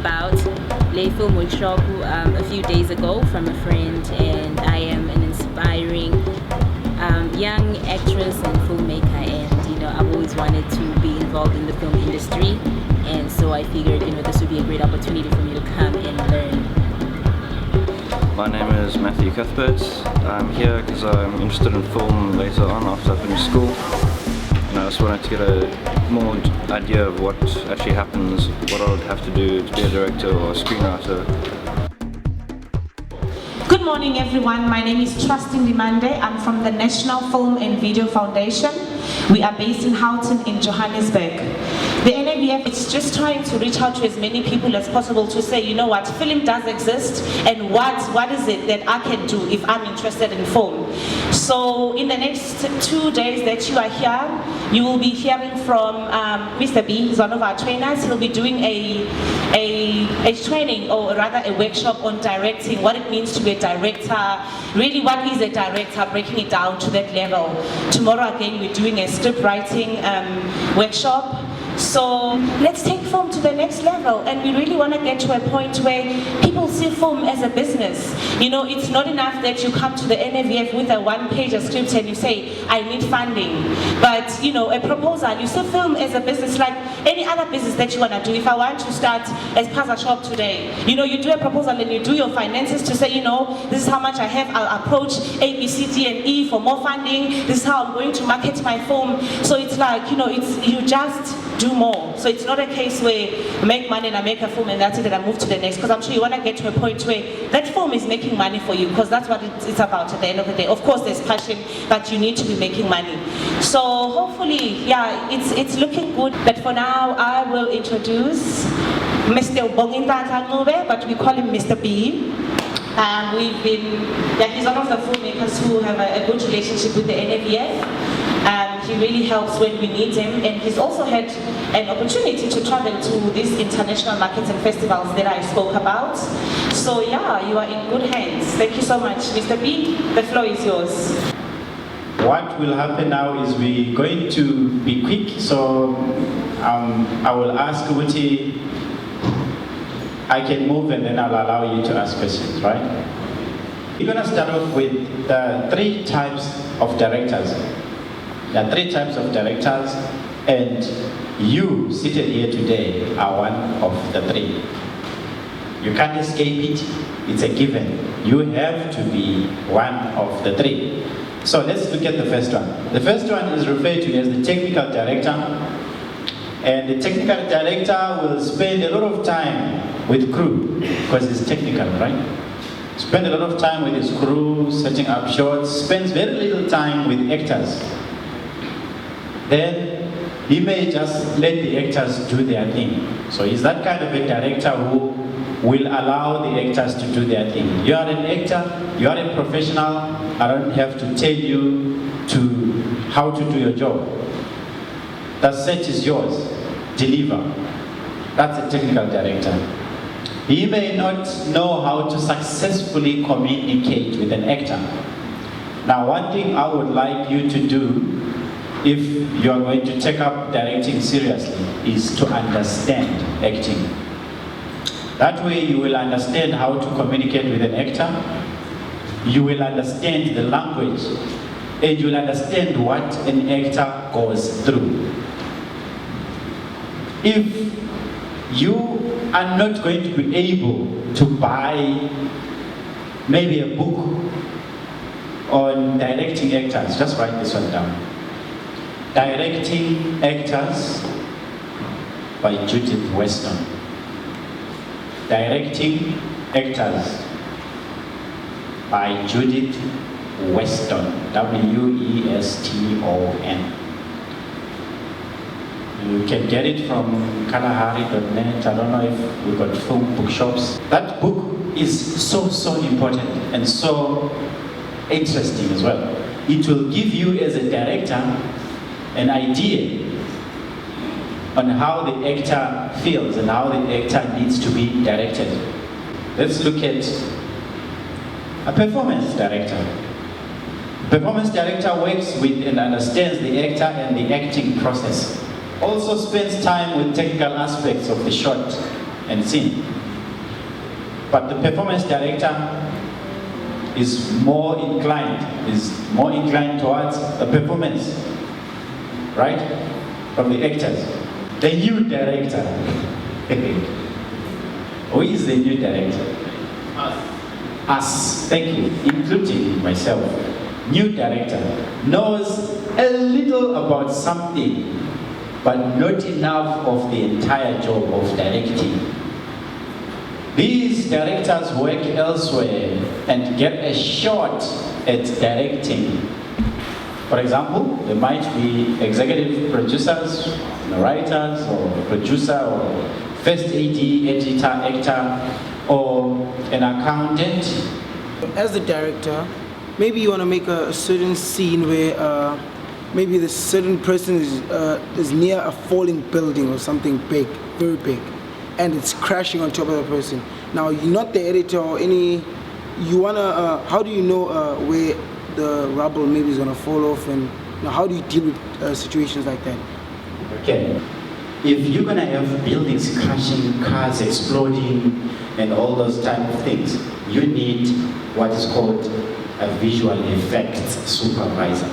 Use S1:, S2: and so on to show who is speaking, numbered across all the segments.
S1: about Lay Film Workshop a few days ago from a friend, and I am an inspiring young actress and filmmaker, and I've always wanted to be involved in the film industry, and so I figured this would be a great opportunity for me to come and learn.
S2: My name is Matthew Cuthbert. I'm here because I'm interested in film later on after I finish school. And I just wanted to get a more idea of what actually happens, what I would have to do to be a director or a screenwriter.
S3: Good morning everyone, my name is Trustin Limande. I'm from the National Film and Video Foundation. We are based in Houghton in Johannesburg. The NFVF is just trying to reach out to as many people as possible to say, you know what, film does exist, and what is it that I can do if I'm interested in film. So in the next 2 days that you are here, you will be hearing from Mr. B, he's one of our trainers. He'll be doing a training, or rather a workshop on directing, what it means to be a director, really what is a director, breaking it down to that level. Tomorrow again we're doing a script writing workshop. So let's take film to the next level, and we really want to get to a point where people see film as a business. It's not enough that you come to the NFVF with a one-page script and you say, I need funding. But a proposal, you see film as a business like any other business that you want to do. If I want to start a spaza shop today, you do a proposal and you do your finances to say, this is how much I have, I'll approach A, B, C, D, and E for more funding. This is how I'm going to market my film. So it's like, you just do more. So it's not a case where I make money and I make a film and that's it and I move to the next, because I'm sure you want to get to a point where that film is making money for you, because that's what it's about at the end of the day. Of course there's passion, but you need to be making money. So hopefully, yeah, it's looking good. But for now, I will introduce Mr. Bonginta Tanube, but we call him Mr. B. He's one of the filmmakers who have a good relationship with the NFVF. He really helps when we need him, and he's also had an opportunity to travel to these international markets and festivals that I spoke about. So yeah, you are in good hands. Thank you so much. Mr. B, the floor is yours.
S4: What will happen now is we're going to be quick, so I will ask Uti, I can move and then I'll allow you to ask questions, right? We're going to start off with the 3 types of directors. There are 3 types of directors, and you seated here today are one of the 3. You can't escape it, it's a given. You have to be one of the 3. So let's look at the first one. The first one is referred to as the technical director, and the technical director will spend a lot of time with crew, because it's technical, right? Spend a lot of time with his crew, setting up shots, spends very little time with actors. Then he may just let the actors do their thing. So he's that kind of a director who will allow the actors to do their thing. You are an actor, you are a professional, I don't have to tell you how to do your job. The set is yours, deliver. That's a technical director. He may not know how to successfully communicate with an actor. Now, one thing I would like you to do, if you are going to take up directing seriously, is to understand acting. That way you will understand how to communicate with an actor, you will understand the language, and you will understand what an actor goes through. If you are not going to be able to buy maybe a book on directing actors, just write this one down. Directing Actors by Judith Weston. Directing Actors by Judith Weston. W-E-S-T-O-N. You can get it from kalahari.net. I don't know if we've got film bookshops. That book is so important and so interesting as well. It will give you as a director an idea on how the actor feels and how the actor needs to be directed. Let's look at a performance director. Performance director works with and understands the actor and the acting process. Also spends time with technical aspects of the shot and scene. But the performance director is more inclined towards the performance, right? From the actors. The new director. Who is the new director? Us. Thank you, including myself. New director knows a little about something, but not enough of the entire job of directing. These directors work elsewhere and get a shot at directing. For example, there might be executive producers, writers, or producer, or first AD, editor, actor, or an accountant.
S5: As the director, maybe you want to make a certain scene where maybe the certain person is near a falling building or something big, very big, and it's crashing on top of the person. Now, you're not the editor or any, you want to, how do you know where the rubble maybe is going to fall off, and how do you deal with situations like that?
S4: Okay. If you're going to have buildings crashing, cars exploding, and all those type of things, you need what is called a visual effects supervisor.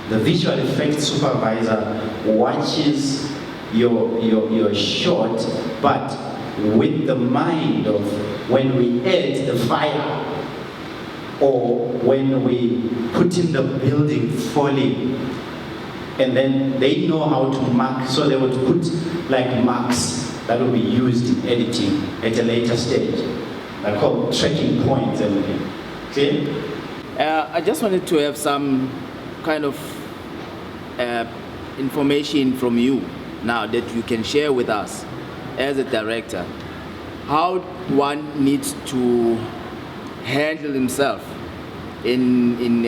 S4: The visual effects supervisor watches your shot, but with the mind of when we add the fire or when we put in the building falling, and then they know how to mark, so they would put like marks that will be used in editing at a later stage. They're called tracking points. Okay?
S6: I just wanted to have some kind of information from you now that you can share with us as a director, how one needs to handle himself in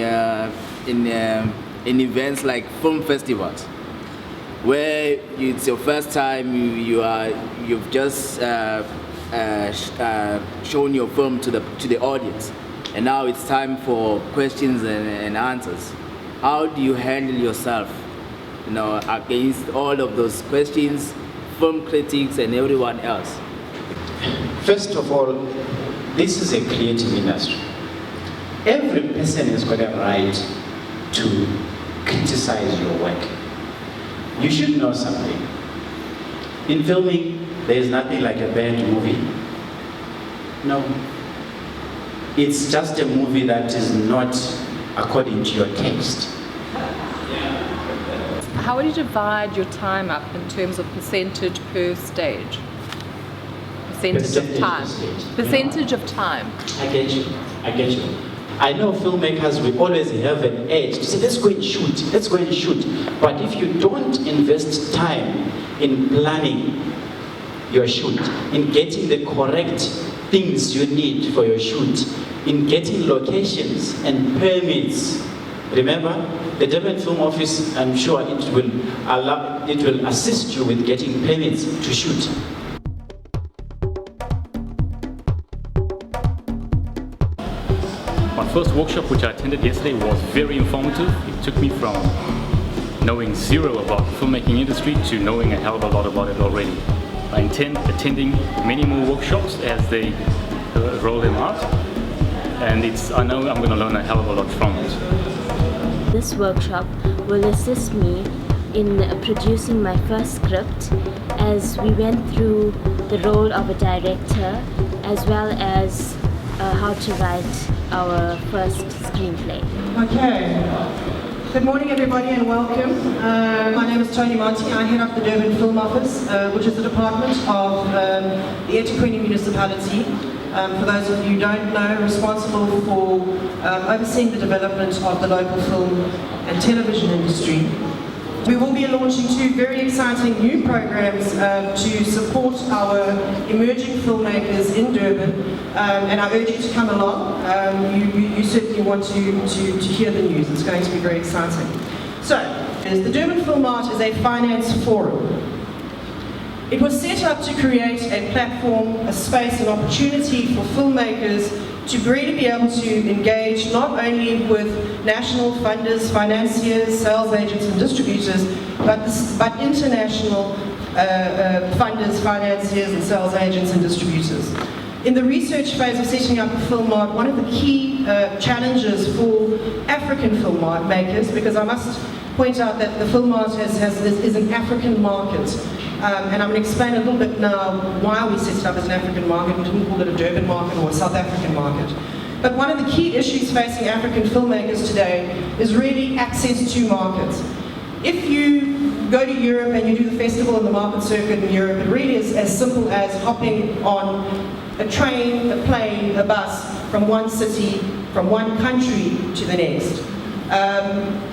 S6: events like film festivals, where it's your first time, you've just shown your film to the audience, and now it's time for questions and answers. How do you handle yourself, against all of those questions, film critics and everyone else?
S4: First of all, this is a creative industry. Every person has got a right to criticize your work. You should know something. In filming, there is nothing like a bad movie. No. It's just a movie that is not according to your taste.
S7: How would you divide your time up in terms of percentage per stage? Percentage of time. Percentage of time.
S4: I get you. I know filmmakers will always have an edge to say, let's go and shoot. But if you don't invest time in planning your shoot, in getting the correct things you need for your shoot, in getting locations and permits, remember, the Durban Film Office, I'm sure it will assist you with getting permits to shoot.
S8: My first workshop, which I attended yesterday, was very informative. It took me from knowing zero about the filmmaking industry to knowing a hell of a lot about it already. I intend attending many more workshops as they roll them out, and I know I'm going to learn a hell of a lot from it.
S9: This workshop will assist me in producing my first script, as we went through the role of a director as well as how to write our first screenplay.
S10: Okay. Good morning everybody and welcome. My name is Tony Monty. I head up the Durban Film Office, which is the department of the eThekwini municipality. For those of you who don't know, responsible for overseeing the development of the local film and television industry. We will be launching two very exciting new programs to support our emerging filmmakers in Durban, and I urge you to come along. You certainly want to hear the news. It's going to be very exciting. So, the Durban Film Art is a finance forum. It was set up to create a platform, a space, an opportunity for filmmakers to really be able to engage not only with national funders, financiers, sales agents and distributors, but international funders, financiers, and sales agents and distributors. In the research phase of setting up a film mart, one of the key challenges for African film makers, because I must point out that the film mart is an African market, and I'm going to explain a little bit now why we set it up as an African market. We didn't call it a Durban market or a South African market. But one of the key issues facing African filmmakers today is really access to markets. If you go to Europe and you do the festival and the market circuit in Europe, it really is as simple as hopping on a train, a plane, a bus from one city, from one country to the next.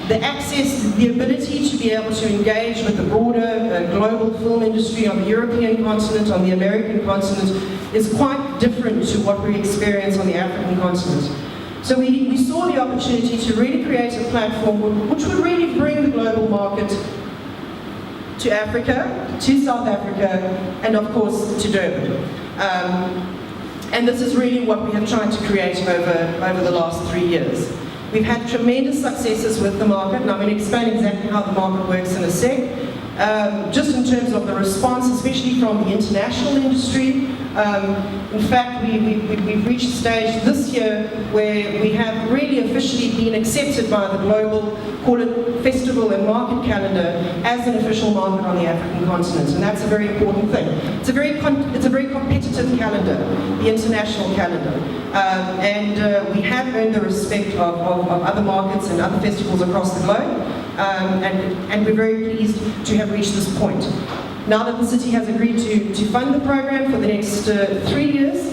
S10: The access, the ability to be able to engage with the broader global film industry on the European continent, on the American continent, is quite different to what we experience on the African continent. So we saw the opportunity to really create a platform which would really bring the global market to Africa, to South Africa, and of course to Durban. And this is really what we have tried to create over the last 3 years. We've had tremendous successes with the market, and I'm going to explain exactly how the market works in a sec. Just in terms of the response, especially from the international industry. In fact, we've reached a stage this year where we have really officially been accepted by the global, call it festival and market calendar, as an official market on the African continent, and that's a very important thing. It's a very competitive calendar, the international calendar, and we have earned the respect of other markets and other festivals across the globe, and we're very pleased to have reached this point. Now that the city has agreed to fund the program for the next 3 years,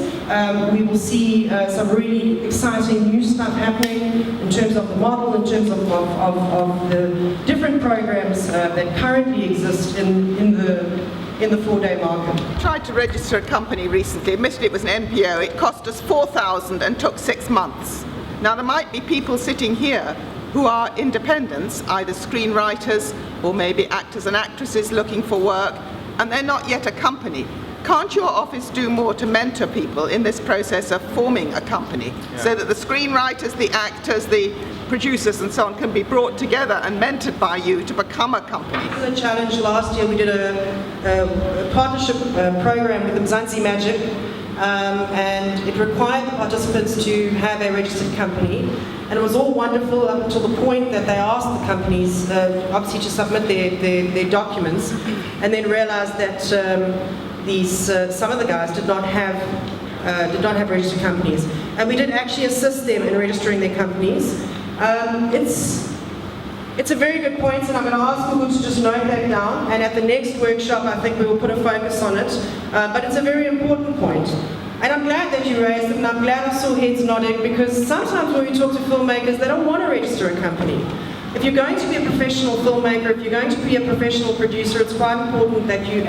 S10: we will see some really exciting new stuff happening in terms of the model, in terms of the different programs that currently exist in the 4-day market.
S11: I tried to register a company recently. Admittedly, it was an NPO. It cost us $4,000 and took 6 months. Now, there might be people sitting here who are independents, either screenwriters or maybe actors and actresses looking for work, and they're not yet a company. Can't your office do more to mentor people in this process of forming a company, so that the screenwriters, the actors, the producers and so on can be brought together and mentored by you to become a company?
S10: The challenge last year, we did a partnership program with Mzansi Magic, and it required the participants to have a registered company, and it was all wonderful up until the point that they asked the companies obviously to submit their documents, and then realized that some of the guys did not have registered companies, and we did actually assist them in registering their companies. It's a very good point, and I'm going to ask people to just note that down, and at the next workshop I think we will put a focus on it, but it's a very important point. And I'm glad that you raised it, and I'm glad I saw heads nodding, because sometimes when we talk to filmmakers, they don't want to register a company. If you're going to be a professional filmmaker, if you're going to be a professional producer, it's quite important that you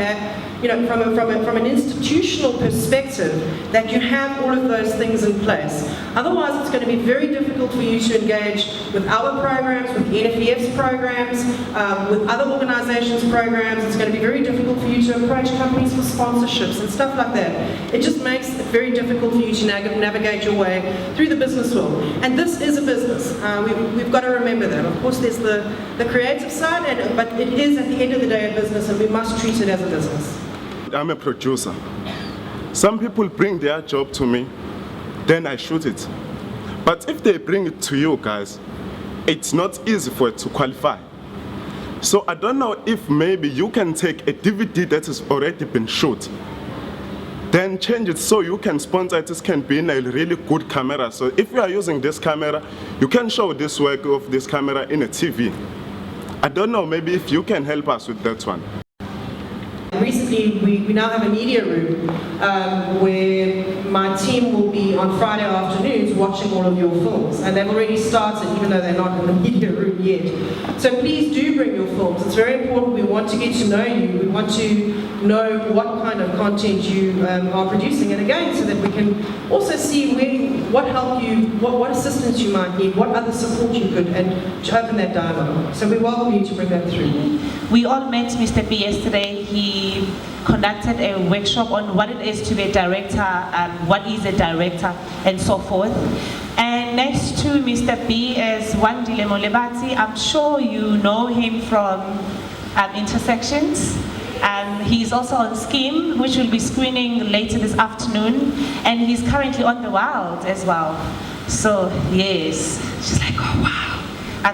S10: from an institutional perspective, that you have all of those things in place. Otherwise, it's going to be very difficult for you to engage with our programs, with the NFVF's programs, with other organizations' programs. It's going to be very difficult for you to approach companies for sponsorships and stuff like that. It just makes it very difficult for you to navigate your way through the business world. And this is a business. We've got to remember that. Of course, there's the creative side, but it is at the end of the day a business, and we must treat it as a business.
S12: I'm a producer. Some people bring their job to me, then I shoot it. But if they bring it to you guys, it's not easy for it to qualify. So I don't know if maybe you can take a DVD that has already been shot, then change it so you can sponsor it. This can be in a really good camera. So if you are using this camera, you can show this work of this camera in a TV. I don't know, maybe if you can help us with that one.
S10: Recently, we now have a media room where my team will be on Friday afternoons watching all of your films, and they've already started, even though they're not in the media room yet. So please do bring your films. It's very important. We want to get to know you. We want to know what kind of content you are producing, and again, so that we can also see what help you, what assistance you might need, what other support you could, and to open that dialogue. So we welcome you to bring that through.
S3: We all met Mr. B yesterday. He conducted a workshop on what it is to be a director, what is a director, and so forth. And next to Mr. B is Wandile Molebati. I'm sure you know him from Intersections. He's also on Scheme, which will be screening later this afternoon, and he's currently on The Wild as well. So yes, she's like, oh wow.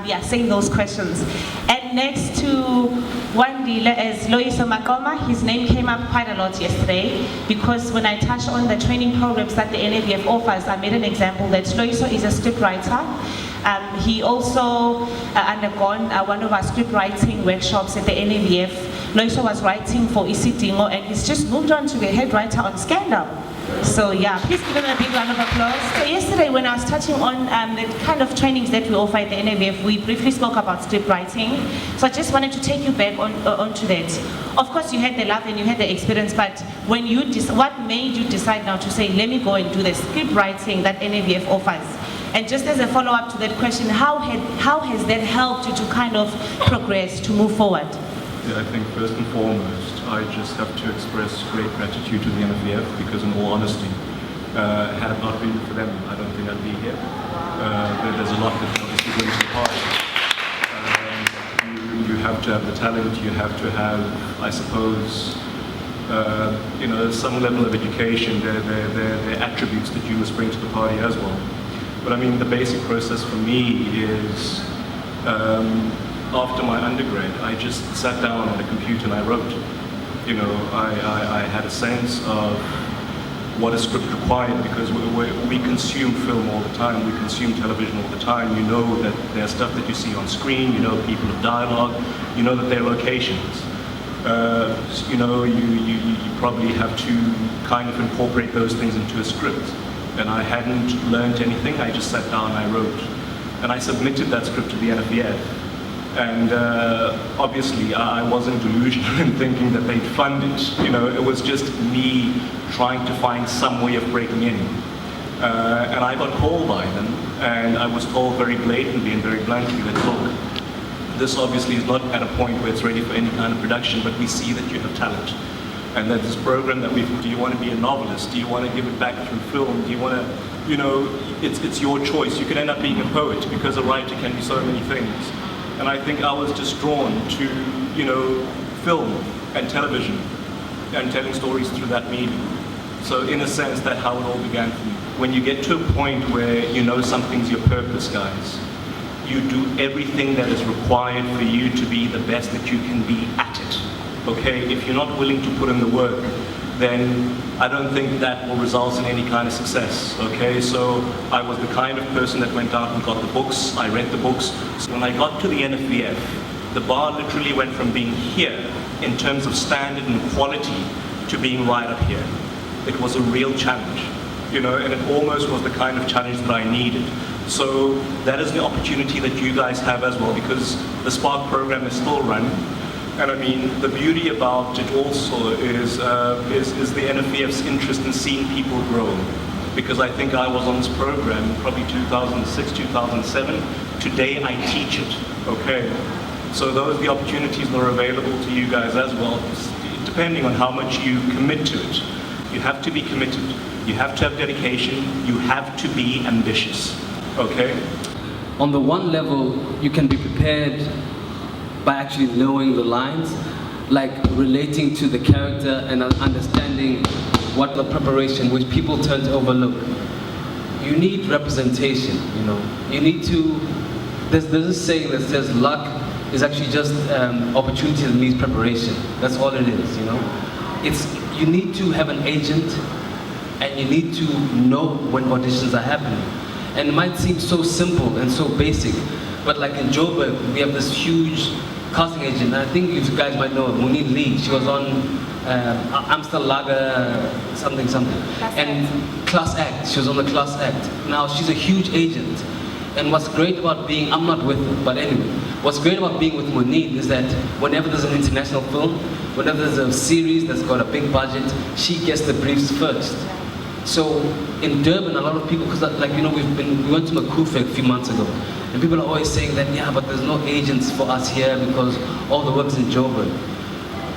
S3: Yeah, saying those questions. And next to Wandile is Loiso Makoma. His name came up quite a lot yesterday because when I touched on the training programs that the NFVF offers, I made an example that Loiso is a scriptwriter. He also undergone one of our script writing workshops at the NFVF. Loiso was writing for Isidingo and he's just moved on to be a head writer on Scandal. So yeah, please give him a big round of applause. So yesterday when I was touching on the kind of trainings that we offer at the NFVF, we briefly spoke about script writing. So I just wanted to take you back onto that. Of course you had the love and you had the experience, but when you what made you decide now to say, let me go and do the script writing that NFVF offers? And just as a follow-up to that question, how has that helped you to kind of progress, to move forward?
S13: Yeah, I think first and foremost, I just have to express great gratitude to the NFVF because in all honesty, had it not been for them, I don't think I'd be here. There's a lot that obviously brings to the party. You have to have the talent, you have to have, I suppose, some level of education. They're attributes that you must bring to the party as well. But I mean, the basic process for me is, after my undergrad, I just sat down at a computer and I wrote. I had a sense of what a script required because we consume film all the time, we consume television all the time. You know that there's stuff that you see on screen, you know people have dialogue, you know that there are locations. You probably have to kind of incorporate those things into a script. And I hadn't learned anything, I just sat down and I wrote. And I submitted that script to the NFVF. And obviously I wasn't delusional in thinking that they'd fund it. It was just me trying to find some way of breaking in. And I got called by them, and I was told very blatantly and very bluntly that, look, this obviously is not at a point where it's ready for any kind of production, but we see that you have talent. And that this program that do you want to be a novelist? Do you want to give it back through film? Do you want to, it's your choice. You can end up being a poet because a writer can be so many things. And I think I was just drawn to, film and television and telling stories through that medium. So in a sense, that's how it all began for me. When you get to a point where you know something's your purpose, guys, you do everything that is required for you to be the best that you can be at it. Okay, if you're not willing to put in the work, then I don't think that will result in any kind of success. Okay, so I was the kind of person that went out and got the books, I read the books. So when I got to the NFVF, the bar literally went from being here in terms of standard and quality to being right up here. It was a real challenge, and it almost was the kind of challenge that I needed. So that is the opportunity that you guys have as well, because the Spark program is still running. And I mean, the beauty about it also is the NFVF's interest in seeing people grow. Because I think I was on this program probably 2006, 2007. Today I teach it, okay? So those are the opportunities that are available to you guys as well, depending on how much you commit to it. You have to be committed. You have to have dedication. You have to be ambitious, okay?
S14: On the one level, you can be prepared by actually knowing the lines, like relating to the character and understanding what the preparation, which people tend to overlook. You need representation, You need to, there's a saying that says luck is actually just opportunity that needs preparation. That's all it is, you need to have an agent and you need to know when auditions are happening. And it might seem so simple and so basic, but like in Joburg, we have this huge casting agent. I think you guys might know her, Munir Lee. She was on Amstel Lager something. Class Act. She was on the Class Act. Now she's a huge agent. And what's great about being, I'm not with her, but anyway, what's great about being with Munir is that whenever there's an international film, whenever there's a series that's got a big budget, she gets the briefs first. So in Durban, a lot of people, because we went to Makufe a few months ago, and people are always saying that, yeah, but there's no agents for us here because all the work's in Joburg.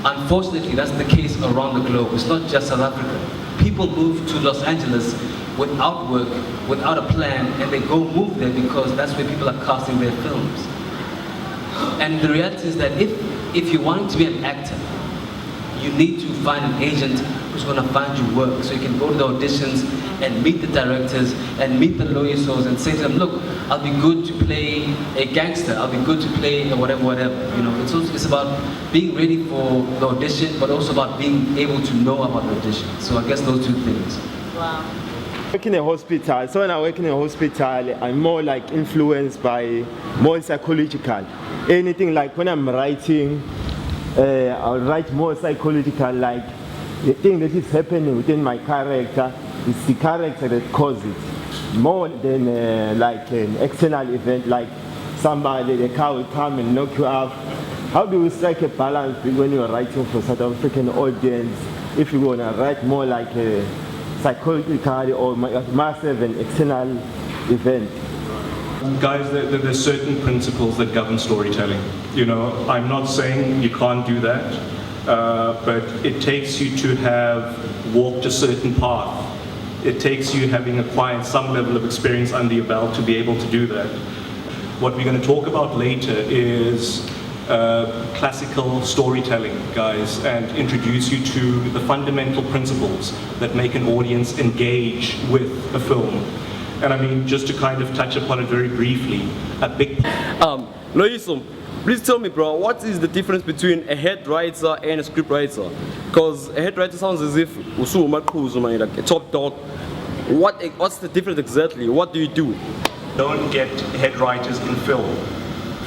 S14: Unfortunately, that's the case around the globe. It's not just South Africa. People move to Los Angeles without work, without a plan, and they move there because that's where people are casting their films. And the reality is that if you're wanting to be an actor, you need to find an agent who's going to find you work. So you can go to the auditions and meet the directors and meet the loyisos and say to them, look, I'll be good to play a gangster, I'll be good to play a whatever, you know. It's about being ready for the audition, but also about being able to know about the audition. So I guess those two things.
S1: Wow.
S15: Working in a hospital, so when I work in a hospital, I'm more like influenced by more psychological. Anything like when I'm writing, I'll write more psychological, like the thing that is happening within my character, it's the character that causes it. More than like an external event, like somebody, the car will come and knock you out. How do you strike a balance when you're writing for South African audience, if you want to write more like a psychological or must have an external event?
S13: Guys, there's certain principles that govern storytelling. You know, I'm not saying you can't do that, but it takes you to have walked a certain path. It takes you having acquired some level of experience under your belt to be able to do that. What we're going to talk about later is classical storytelling, guys, and introduce you to the fundamental principles that make an audience engage with a film. And I mean, just to kind of touch upon it very briefly, a big...
S16: Loyiso, please tell me, bro, what is the difference between a head writer and a script writer? Because a head writer sounds as if like a top dog. What's the difference exactly? What do you do?
S13: Don't get head writers in film.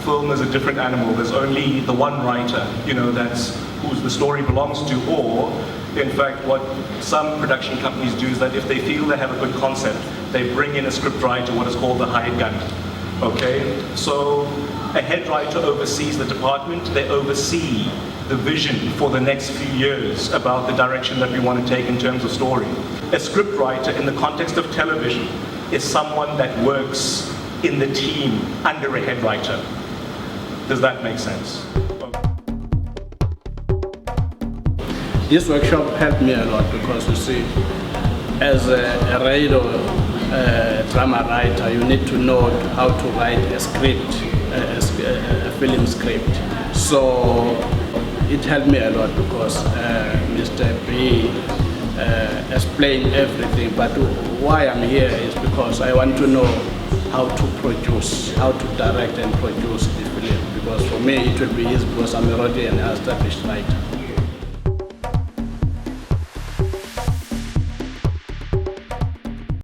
S13: Film is a different animal. There's only the one writer, you know, that's who the story belongs to, or in fact what some production companies do is that if they feel they have a good concept, they bring in a script writer, what is called the hired gun. Okay? So a head writer oversees the department, they oversee the vision for the next few years about the direction that we want to take in terms of story. A script writer in the context of television is someone that works in the team under a head writer. Does that make sense?
S17: This workshop helped me a lot because, you see, as a radio drama writer, you need to know how to write a script, a film script. So it helped me a lot because Mr. B explained everything. But why I'm here is because I want to know how to produce, how to direct and produce the film. Because for me it will be easy because I'm already an established writer.